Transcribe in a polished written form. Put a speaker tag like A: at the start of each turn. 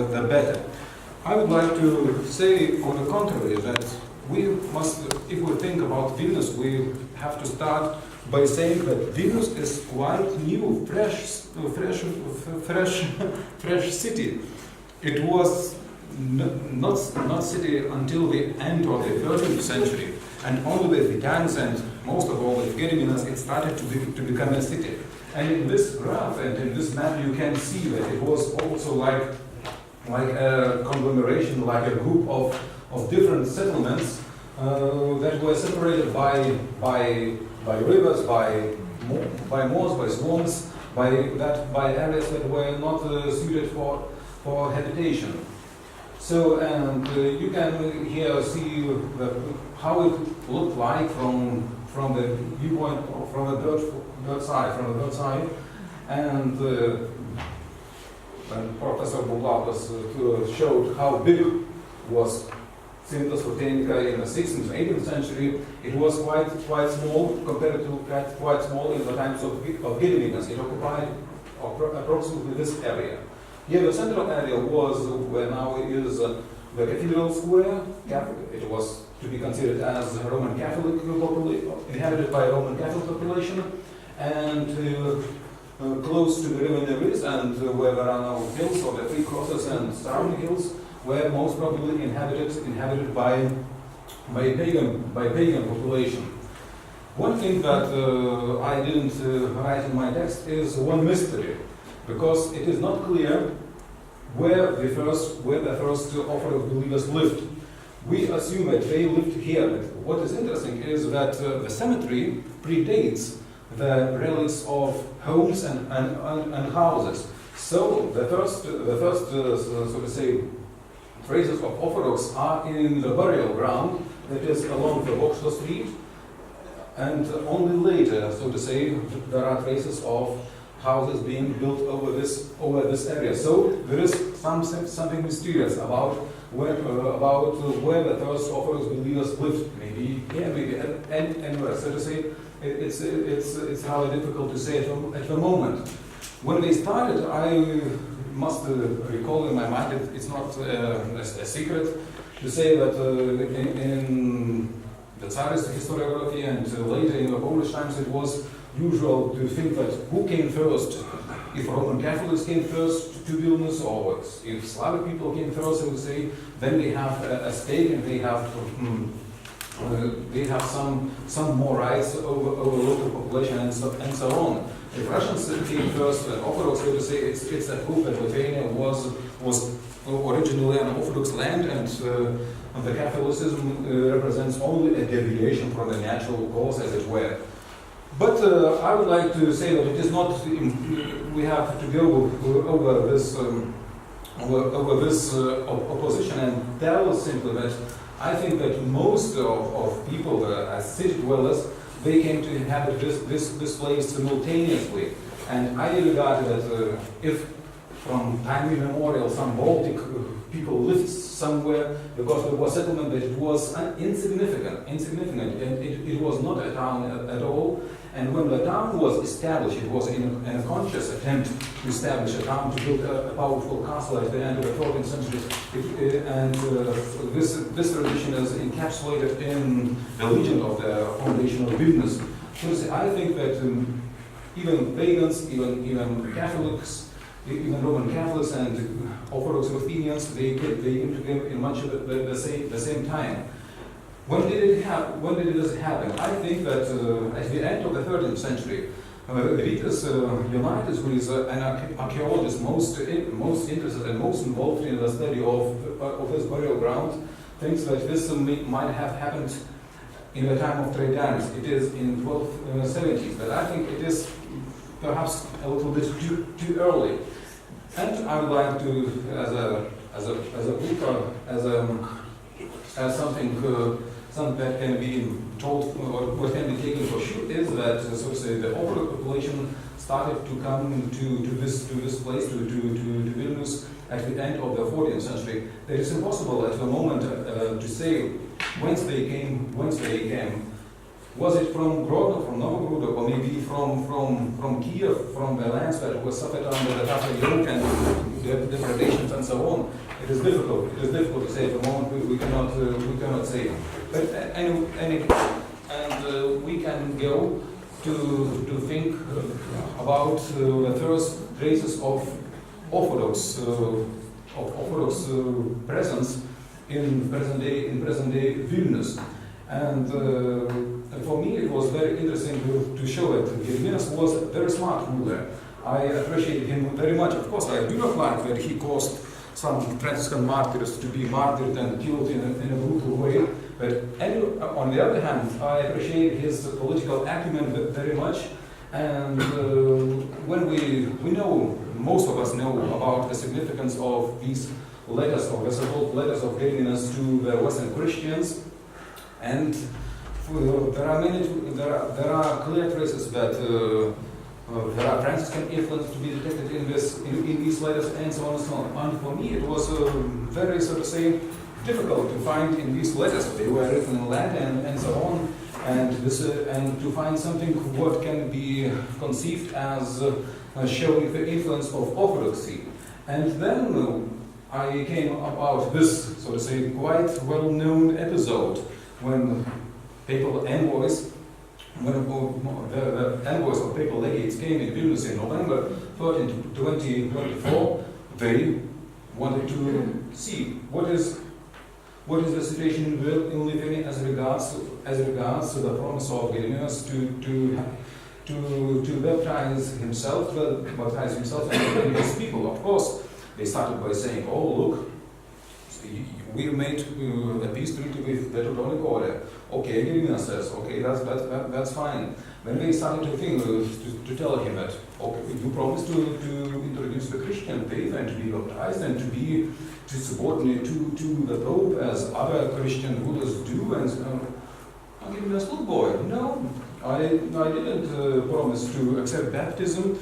A: the better. I would like to say, on the contrary, that we must, if we think about Vilnius, we have to start by saying that Vilnius is quite new, fresh city. It was not city until the end of the 13th century, and only with the Danes and most of all with Gediminas it started to become a city. And in this graph and in this map you can see that it was also like a conglomeration, like a group of different settlements that were separated by rivers, by moors, by swamps, by areas that were not suited for habitation. So, and you can here see how it looked like from the viewpoint, from a bird's eye, and when Professor Bublautas showed how big was Civitas Ruthenica in the 16th and 18th century, it was quite small compared to quite small in the times of Gediminas. It occupied approximately this area. Here the central area was where now is the Cathedral Square. It was to be considered as a Roman Catholic inhabited by a Roman Catholic population, and close to the river Neris, and where there are now hills, or the three crosses and surrounding hills, were most probably inhabited by pagan population. One thing that I didn't write in my text is one mystery, because it is not clear where the first Orthodox believers lived. We assume that they lived here. But what is interesting is that the cemetery predates the relics of homes and houses. So the first so to say, traces of Orthodox are in the burial ground, that is along the Bokšto Street, and only later, so to say, there are traces of houses being built over this area. So there is something mysterious about where the first Orthodox believers lived. Maybe here, maybe anywhere. So to say, it's rather difficult to say at the moment. When they started, I must recall in my mind, it's not a secret to say that in the Tsarist historiography and later in the Polish times, it was usual to think that who came first, if Roman Catholics came first to Vilnius, or if Slavic people came first, I would say, then they have a stake and they have some more rights over local population and so on. If Russians came first, Orthodox, so to say, it's a proof that Lithuania was originally an Orthodox land, and the Catholicism represents only a deviation from the natural cause, as it were. But I would like to say that it is not. We have to go over this opposition and tell simply that I think that most of people, as city dwellers, they came to inhabit this place simultaneously. And I regard that if from time immemorial some Baltic people lived somewhere, because there was settlement, that it was insignificant, and it was not a town at all. And when the town was established, it was in a conscious attempt to establish a town, to build a powerful castle at the end of the 14th century. This tradition is encapsulated in the legend of the foundation of Vilnius. So I think that even pagans, even Catholics, even Roman Catholics and Orthodox Ruthenians, they came together in much of the same time. When did this happen? I think that at the end of the 13th century, Rytis Jonaitis, who is an archaeologist most interested and most involved in the study of this burial ground, thinks that this might have happened in the time of Traidanis. It is in 1270s, but I think it is perhaps a little bit too early. And I would like to, as a book, as something that can be told or what can be taken for sure is that, so to say, the Orthodox population started to come to this place, to Vilnius, at the end of the 14th century. It is impossible at the moment to say whence they came. Was it from Grodno, from Novgorod, or maybe from Kiev, from the lands that were suffered under the Tatar yoke and depredations and so on. It is difficult. It is difficult to say at the moment. We cannot say. But we can go to think about the first traces of Orthodox presence in present day Vilnius. And for me, it was very interesting to show it. Vilnius was a very smart ruler. I appreciate him very much. Of course, I do not like that he caused some Franciscan martyrs to be martyred and killed in a brutal way. But on the other hand, I appreciate his political acumen very much. And when we know, most of us know about the significance of these letters, or the so-called letters of Gallienus to the Western Christians, and there are clear traces that there are Franciscan influence to be detected in these letters, and so on and so on. And for me, it was very, so to say, difficult to find in these letters. They were written in Latin and so on, and to find something what can be conceived as showing the influence of Orthodoxy. And then I came about this, so to say, quite well-known episode when papal envoys, the envoys of papal legates came in Vilnius in November 13, 2024. They wanted to see what is the situation in Lithuania as regards to the promise of Gallienus to baptize himself and his people. Of course, they started by saying, "Oh, look, we made a peace treaty with the Teutonic Order. Okay, Gallienus says, okay, that's fine." When they started to think, to tell him that, okay, you promised to introduce the Christian faith and to be baptized and to subordinate to the Pope as other Christian rulers do, and Gallienus, look, boy, no, I didn't promise to accept baptism.